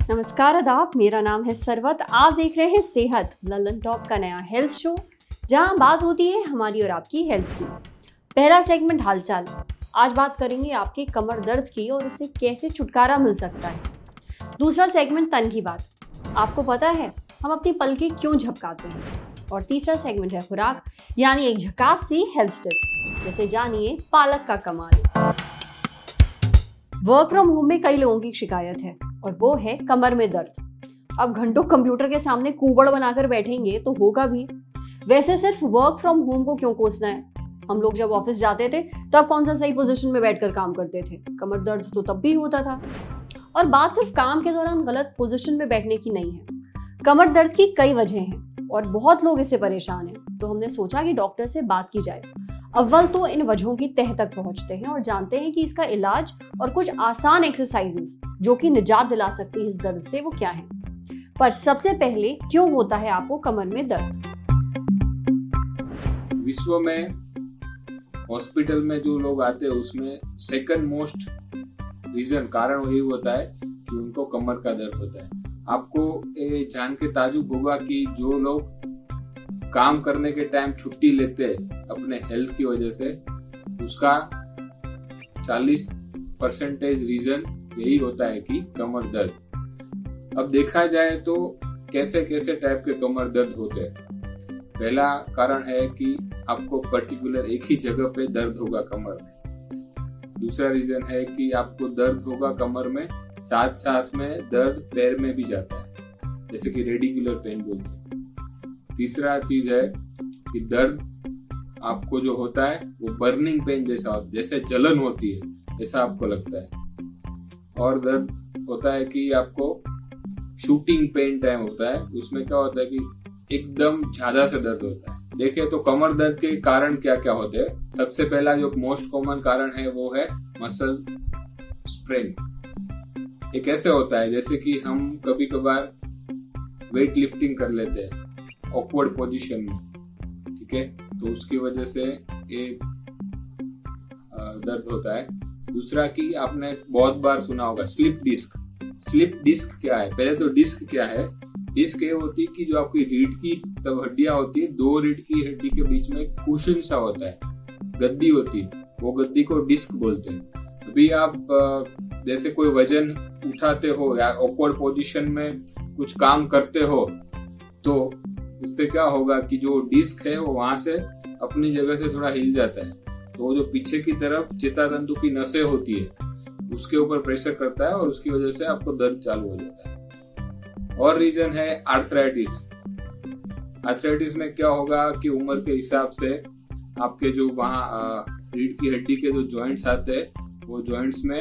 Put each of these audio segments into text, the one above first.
नमस्कार आदाब, मेरा नाम है सरवत। आप देख रहे हैं सेहत ललन टॉप का नया हेल्थ शो, जहां बात होती है हमारी और आपकी हेल्थ की। पहला सेगमेंट हालचाल। आज बात करेंगे आपके कमर दर्द की और इससे कैसे छुटकारा मिल सकता है। दूसरा सेगमेंट तन की बात। आपको पता है हम अपनी पलकें क्यों झपकाते हैं। और तीसरा सेगमेंट है खुराक, यानी एक झकास सी हेल्थ टिप। जैसे जानिए पालक का कमाल। वर्क फ्रॉम होम में कई लोगों की शिकायत है और वो है कमर में दर्द। अब घंटों कंप्यूटर के सामने कुबड़ बनाकर बैठेंगे तो होगा भी। वैसे सिर्फ वर्क फ्रॉम होम को क्यों कोसना है। हम लोग जब ऑफिस जाते थे तब कौन सा सही पोजीशन में बैठकर काम करते थे। कमर दर्द तो तब भी होता था। और बात सिर्फ काम के दौरान गलत पोजीशन में बैठने की नहीं है। कमर दर्द की कई वजह हैं और बहुत लोग इससे परेशान हैं। तो हमने सोचा कि डॉक्टर से बात की जाए। अव्वल तो इन वजहों की तह तक पहुंचते हैं और जानते हैं कि इसका इलाज और कुछ आसान एक्सरसाइजेस जो कि निजात दिला सकती है इस दर्द से, वो क्या है। पर सबसे पहले, क्यों होता है आपको कमर में दर्द। विश्व में हॉस्पिटल में जो लोग आते हैं उसमें सेकंड मोस्ट रीजन कारण वही होता है कि उनको कमर का दर्द होता है। आपको ये जान के ताजुब होगा कि जो लोग काम करने के टाइम छुट्टी लेते हैं अपने हेल्थ की वजह से, उसका 40% रीजन यही होता है कि कमर दर्द। अब देखा जाए तो कैसे कैसे टाइप के कमर दर्द होते हैं। पहला कारण है कि आपको पर्टिकुलर एक ही जगह पे दर्द होगा कमर में। दूसरा रीजन है कि आपको दर्द होगा कमर में, साथ साथ में दर्द पैर में भी जाता है, जैसे कि रेडिकुलर पेन बोलते हैं। तीसरा चीज है कि दर्द आपको जो होता है वो बर्निंग पेन जैसा होता है, जैसे जलन होती है ऐसा आपको लगता है। और दर्द होता है कि आपको शूटिंग पेन टाइम होता है, उसमें क्या होता है कि एकदम ज्यादा से दर्द होता है। देखें तो कमर दर्द के कारण क्या क्या होते हैं। सबसे पहला जो मोस्ट कॉमन कारण है वो है मसल स्प्रेन। ये कैसे होता है, जैसे कि हम कभी कभार वेट लिफ्टिंग कर लेते हैं ऑकवर्ड पोजीशन में, ठीक है, तो उसकी वजह से ये दर्द होता है। दूसरा कि आपने बहुत बार सुना होगा स्लिप डिस्क। स्लिप डिस्क क्या है, पहले तो डिस्क क्या है। डिस्क ये होती है कि जो आपकी रीढ़ की सब हड्डियां होती है, दो रीढ़ की हड्डी के बीच में कुशन सा होता है, गद्दी होती है, वो गद्दी को डिस्क बोलते हैं। अभी आप जैसे कोई वजन उठाते हो या ऑकवर्ड पोजीशन में कुछ काम करते हो तो उससे क्या होगा कि जो डिस्क है वो वहां से अपनी जगह से थोड़ा हिल जाता है, तो वो जो पीछे की तरफ चेतातंतु की नसें होती है उसके ऊपर प्रेशर करता है और उसकी वजह से आपको दर्द चालू हो जाता है। और रीजन है आर्थराइटिस। आर्थराइटिस में क्या होगा कि उम्र के हिसाब से आपके जो वहाँ रीढ़ की हड्डी के जो जॉइंट्स आते हैं वो जॉइंट्स में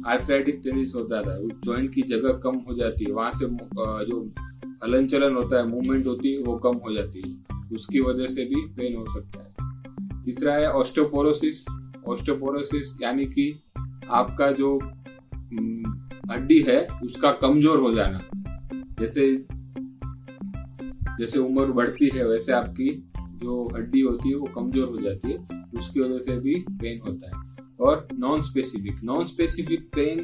आर्थराइटिक टेंडेंस होता है, उस जॉइंट की जगह कम हो जाती है, वहां से जो हलन चलन होता है, मूवमेंट होती है, वो कम हो जाती है, उसकी वजह से भी पेन हो सकता है। तीसरा है ऑस्टियोपोरोसिस। ऑस्टियोपोरोसिस यानी कि आपका जो हड्डी है उसका कमजोर हो जाना। जैसे जैसे उम्र बढ़ती है वैसे आपकी जो हड्डी होती है वो कमजोर हो जाती है, उसकी वजह से भी पेन होता है। और नॉन स्पेसिफिक पेन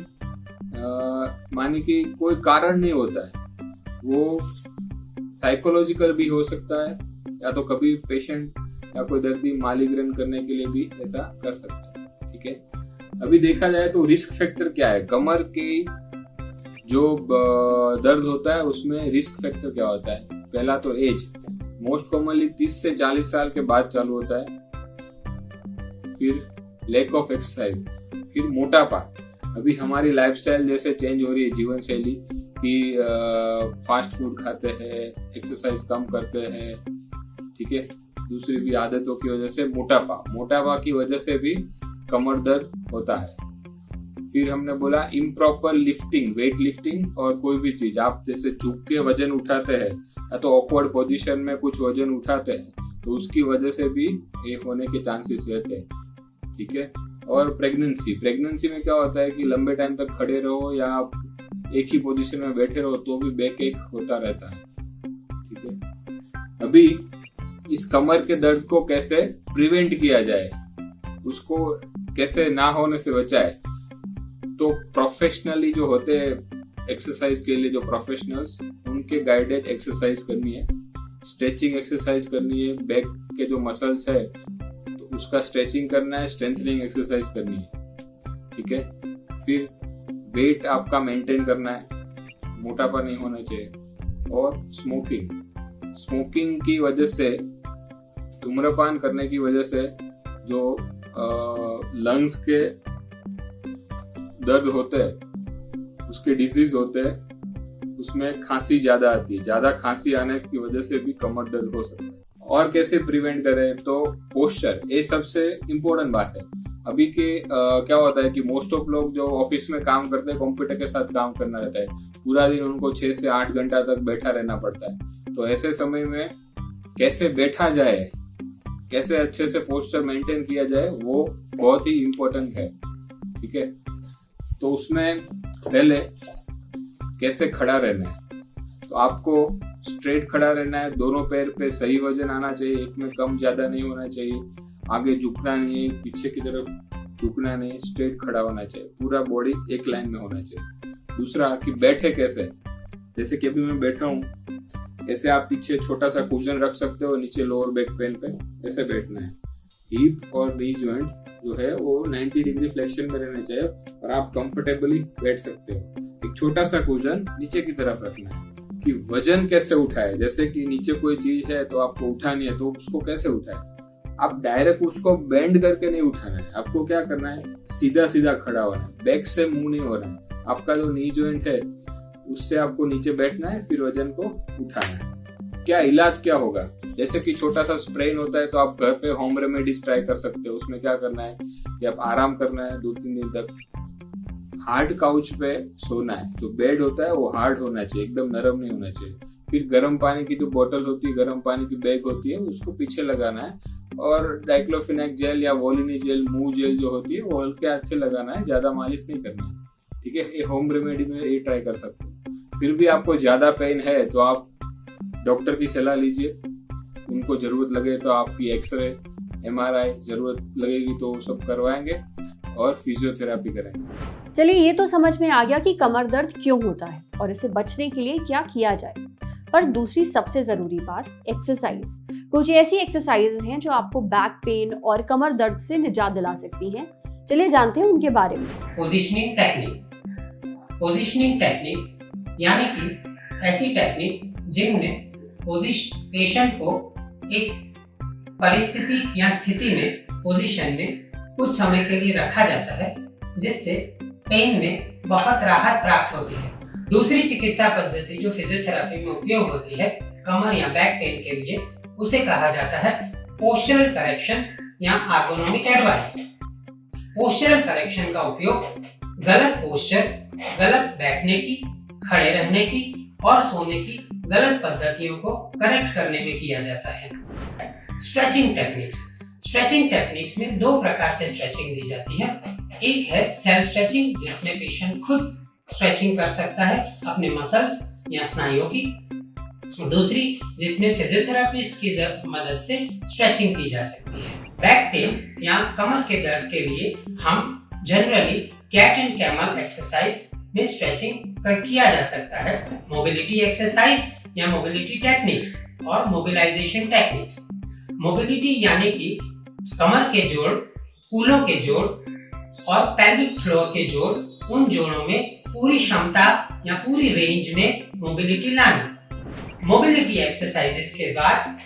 मानी कि कोई कारण नहीं होता है, वो साइकोलॉजिकल भी हो सकता है, या तो कभी पेशेंट या कोई दर्दी मालिग्रेन करने के लिए भी ऐसा कर सकता है, ठीक है। अभी देखा जाए तो रिस्क फैक्टर क्या है, कमर के जो दर्द होता है उसमें रिस्क फैक्टर क्या होता है। पहला तो एज, मोस्ट कॉमनली 30 से 40 साल के बाद चालू होता है। फिर लैक ऑफ एक्सरसाइज, फिर मोटापा। अभी हमारी लाइफस्टाइल जैसे चेंज हो रही है, जीवन शैली कि फास्ट फूड खाते हैं, एक्सरसाइज कम करते हैं, ठीक है, दूसरी भी आदतों की वजह से मोटापा की वजह से भी कमर दर्द होता है। फिर हमने बोला इम्प्रॉपर लिफ्टिंग, वेट लिफ्टिंग और कोई भी चीज आप जैसे झुक के वजन उठाते हैं या तो ऑकवर्ड पोजीशन में कुछ वजन उठाते हैं तो उसकी वजह से भी ये होने के चांसेस रहते हैं, ठीक है। और प्रेगनेंसी में क्या होता है कि लंबे टाइम तक खड़े रहो या आप एक ही पोजीशन में बैठे रहो तो भी बैक एक होता रहता है, ठीक है। अभी इस कमर के दर्द को कैसे प्रिवेंट किया जाए, उसको कैसे ना होने से बचाए, तो प्रोफेशनली जो होते हैं एक्सरसाइज के लिए, जो प्रोफेशनल्स, उनके गाइडेड एक्सरसाइज करनी है, स्ट्रेचिंग एक्सरसाइज करनी है, बैक के जो मसल्स है तो उसका स्ट्रेचिंग करना है, स्ट्रेंथनिंग एक्सरसाइज करनी है, ठीक है। फिर वेट आपका मेंटेन करना है, मोटापा नहीं होना चाहिए। और स्मोकिंग की वजह से, धूम्रपान करने की वजह से जो लंग्स के दर्द होते हैं, उसके डिजीज होते हैं, उसमें खांसी ज्यादा आती है। ज्यादा खांसी आने की वजह से भी कमर दर्द हो सकता है। और कैसे प्रिवेंट करें, तो पोस्चर, ये सबसे इम्पोर्टेंट बात है। अभी के क्या होता है कि मोस्ट ऑफ लोग जो ऑफिस में काम करते हैं, कंप्यूटर के साथ काम करना रहता है, पूरा दिन उनको 6 से 8 घंटा तक बैठा रहना पड़ता है। तो ऐसे समय में कैसे बैठा जाए, कैसे अच्छे से पोस्चर मेंटेन किया जाए, वो बहुत ही इम्पोर्टेंट है, ठीक है। तो उसमें पहले कैसे खड़ा रहना है, तो आपको स्ट्रेट खड़ा रहना है, दोनों पैर पे सही वजन आना चाहिए, एक में कम ज्यादा नहीं होना चाहिए, आगे झुकना नहीं है, पीछे की तरफ झुकना नहीं, स्ट्रेट खड़ा होना चाहिए, पूरा बॉडी एक लाइन में होना चाहिए। दूसरा कि बैठे कैसे, जैसे कि अभी मैं बैठा हूँ, ऐसे आप पीछे छोटा सा कुशन रख सकते हो, नीचे लोअर बैक पेन पे ऐसे बैठना है। हिप और नी जॉइंट जो है वो 90 डिग्री फ्लेक्शन में रहना चाहिए और आप कंफर्टेबली बैठ सकते हो। एक छोटा सा कुशन नीचे की तरफ रखना है। कि वजन कैसे उठाए, जैसे कि नीचे कोई चीज है तो आपको उठानी है, तो उसको कैसे उठाए, आप डायरेक्ट उसको बेंड करके नहीं उठाना है, आपको क्या करना है, सीधा सीधा खड़ा होना है, बैक से मुंह नहीं होना है। आपका जो नी जॉइंट है उससे आपको नीचे बैठना है, फिर वजन को उठाना है। क्या इलाज क्या होगा, जैसे कि छोटा सा स्प्रेन होता है तो आप घर पे होम रेमेडीज ट्राई कर सकते हो। उसमें क्या करना है कि आप आराम करना है 2-3 दिन तक, हार्ड काउच पे सोना है, जो बेड होता है वो हार्ड होना चाहिए, एकदम नरम नहीं होना चाहिए। फिर गर्म पानी की जो बोतल होती है, गर्म पानी की बैग होती है, उसको पीछे लगाना है और डाइक्लोफिनेक जेल या वोलिनी जेल, मूव जेल जो होती है वो हल्के हाथ से लगाना है, ज्यादा मालिश नहीं करना है, ठीक है। ये होम रेमेडी में ये ट्राई कर सकते हो। फिर भी आपको ज्यादा पेन है तो आप डॉक्टर की सलाह लीजिए, उनको जरूरत लगे तो आपकी एक्सरे, MRI जरूरत लगेगी तो सब करवाएंगे और फिजियोथेरेपी करेंगे। चलिए, ये तो समझ में आ गया कि कमर दर्द क्यों होता है और इसे बचने के लिए क्या किया जाए। पर दूसरी सबसे जरूरी बात, एक्सरसाइज। कुछ ऐसी एक्सरसाइज हैं जो आपको बैक पेन और कमर दर्द से निजात दिला सकती हैं। चलिए जानते हैं उनके बारे में। पोजीशनिंग टेक्निक यानी कि ऐसी टेक्निक जिनमें पेशेंट को एक परिस्थिति या स्थिति में, पोजीशन में कुछ समय के लिए रखा जाता है, जिससे पेन में बहुत राहत प्राप्त होती है। दूसरी चिकित्सा पद्धति जो फिजियोथेरेपी में उपयोग होती है कमर या बैक पेन के लिए, उसे कहा जाता है पोस्चरल करेक्शन या एर्गोनोमिक एडवाइस। पोस्चरल करेक्शन का उपयोग गलत पोस्चर, गलत बैठने की, खड़े रहने की और सोने की गलत पद्धतियों को करेक्ट करने में किया जाता है। स्ट्रेचिंग टेक्निक्स में 2 प्रकार से स्ट्रेचिंग दी जाती है। एक है सेल्फ स्ट्रेचिंग, जिसमें पेशेंट खुद स्ट्रेचिंग कर सकता है अपने मसल्स या स्नायुओं की। दूसरी जिसमें फिजियोथेरेपिस्ट की मदद से स्ट्रेचिंग की जा सकती है। बैक पेन या कमर के दर्द के लिए हम generally cat and camel exercise में स्ट्रेचिंग किया जा सकता है। मोबिलिटी एक्सरसाइज या मोबिलिटी टेक्निक्स और मोबिलाइजेशन टेक्निक्स। मोबिलिटी यानी कि कमर के जोड़, कूल्हों के जोड़ और पेल्विक फ्लोर के जोड़, उन जोड़ों में पूरी क्षमता या पूरी रेंज में मोबिलिटी लाना। मोबिलिटी एक्सरसाइजेस के बाद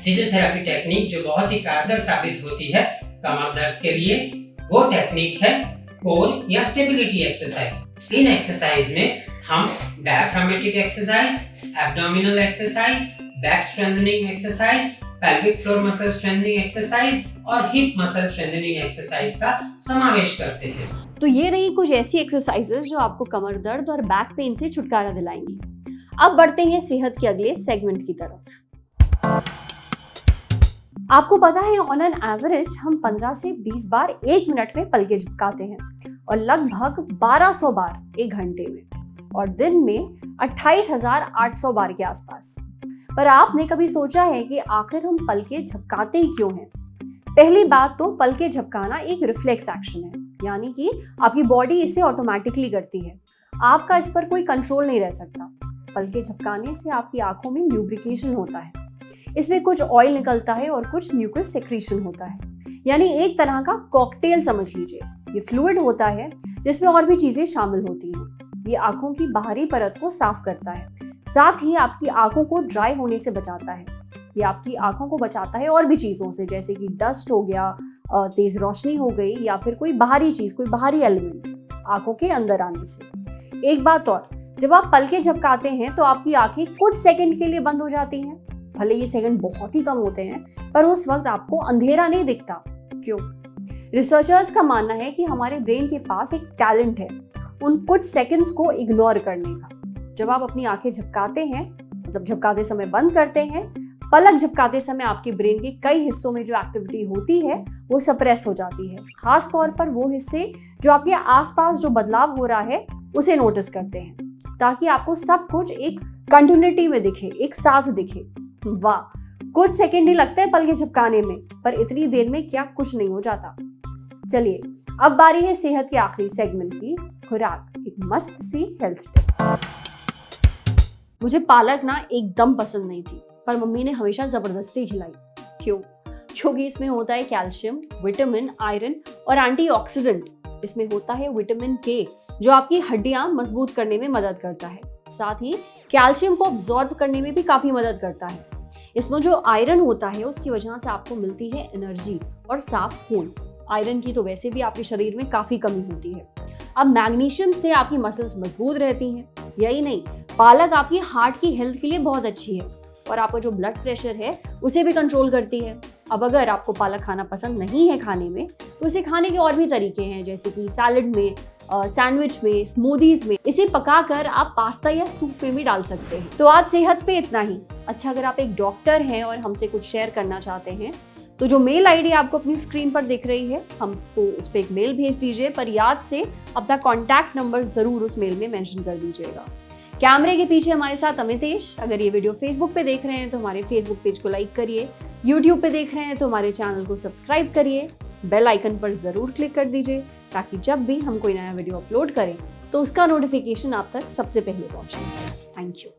फिजियोथेरेपी टेक्निक जो बहुत ही कारगर साबित होती है कमर दर्द के लिए, वो टेक्निक है कोर या स्टेबिलिटी एक्सरसाइज। इन एक्सरसाइज में हम diaphragmatic exercise, abdominal exercise, back strengthening exercise, pelvic floor muscle strengthening exercise और हिप मसल स्ट्रेंथनिंग एक्सरसाइज का समावेश करते हैं। तो ये रही कुछ ऐसी एक्सरसाइजेस जो आपको कमर दर्द और बैक पेन से छुटकारा दिलाएंगी। अब बढ़ते हैं सेहत के अगले सेगमेंट की तरफ। आपको पता है ऑन एन एवरेज हम 15 से 20 बार 1 मिनट में पलकें झपकाते हैं और लगभग 1200 बार 1 घंटे में और दिन में 28,800 बार के आसपास। पर आपने कभी सोचा है कि आखिर हम पलकें झपकाते ही क्यों हैं? पहली बात तो पलकें झपकाना एक रिफ्लेक्स एक्शन है, यानी कि आपकी बॉडी इसे ऑटोमेटिकली करती है, आपका इस पर कोई कंट्रोल नहीं रह सकता। पलकें झपकाने से आपकी आंखों में ल्यूब्रिकेशन होता है, इसमें कुछ ऑयल निकलता है और कुछ म्यूकस सेक्रीशन होता है, यानी एक तरह का कॉकटेल समझ लीजिए। ये फ्लूइड होता है जिसमें और भी चीजें शामिल होती हैं। ये आंखों की बाहरी परत को साफ करता है, साथ ही आपकी आंखों को ड्राई होने से बचाता है। ये आपकी आंखों को बचाता है और भी चीजों से, जैसे कि डस्ट हो गया, तेज रोशनी हो गई, या फिर कोई बाहरी चीज, कोई बाहरी एलिमेंट आंखों के अंदर आने से। एक बात और, जब आप पलकें झपकाते हैं तो आपकी आंखें कुछ सेकंड के लिए बंद हो जाती हैं। भले ये सेकंड बहुत ही कम होते हैं, पर उस वक्त आपको अंधेरा नहीं दिखता। क्यों? रिसर्चर्स का मानना है कि हमारे ब्रेन के पास एक टैलेंट है उन कुछ सेकंड्स को इग्नोर करने का। जब आप अपनी आंखें झपकाते हैं, मतलब झपकाते समय बंद करते हैं, पलक झपकाते समय आपके ब्रेन के कई हिस्सों में जो एक्टिविटी होती है वो सप्रेस हो जाती है। खास तौर पर वो हिस्से जो आपके आसपास जो बदलाव हो रहा है उसे नोटिस करते हैं, ताकि आपको सब कुछ एक कंटिन्यूटी में दिखे, एक साथ दिखे। वाह, कुछ सेकंड ही लगते हैं पलकें झपकाने में, पर इतनी देर में क्या कुछ नहीं हो जाता। चलिए, अब बारी है सेहत के आखिरी सेगमेंट की, खुराक, एक मस्त सी हेल्थ टिप। मुझे पालक ना एकदम पसंद नहीं थी, पर मम्मी ने हमेशा जबरदस्ती खिलाई। क्यों? क्योंकि इसमें होता है कैल्शियम, विटामिन, आयरन और एंटीऑक्सीडेंट। इसमें होता है विटामिन के, जो आपकी हड्डियां मजबूत करने में मदद करता है, साथ ही कैल्शियम को अब्सॉर्ब करने में भी काफी मदद करता है। इसमें जो आयरन होता है उसकी वजह से आपको मिलती है एनर्जी और साफ खून। आयरन की तो वैसे भी आपके शरीर में काफी कमी होती है। अब मैग्नीशियम से आपकी मसल्स मजबूत रहती हैं। यही नहीं, पालक आपकी हार्ट की हेल्थ के लिए बहुत अच्छी है और आपका जो ब्लड प्रेशर है उसे भी कंट्रोल करती है। अब अगर आपको पालक खाना पसंद नहीं है खाने में, तो इसे खाने के और भी तरीके हैं, जैसे कि सैलड में, सैंडविच में, स्मूदीज में। इसे पकाकर आप पास्ता या सूप में भी डाल सकते हैं। तो आज सेहत पे इतना ही। अच्छा, अगर आप एक डॉक्टर हैं और हमसे कुछ शेयर करना चाहते हैं, तो जो मेल आईडी आपको अपनी स्क्रीन पर दिख रही है, हमको उस पर एक मेल भेज दीजिए, पर याद से अपना कॉन्टैक्ट नंबर जरूर उस मेल में मेंशन कर दीजिएगा। कैमरे के पीछे हमारे साथ अमितेश। अगर ये वीडियो फेसबुक पे देख रहे हैं तो हमारे फेसबुक पेज को लाइक करिए, यूट्यूब पे देख रहे हैं तो हमारे चैनल को सब्सक्राइब करिए, बेल आइकन पर जरूर क्लिक कर दीजिए, ताकि जब भी हम कोई नया वीडियो अपलोड करें तो उसका नोटिफिकेशन आप तक सबसे पहले पहुंचे। Thank you.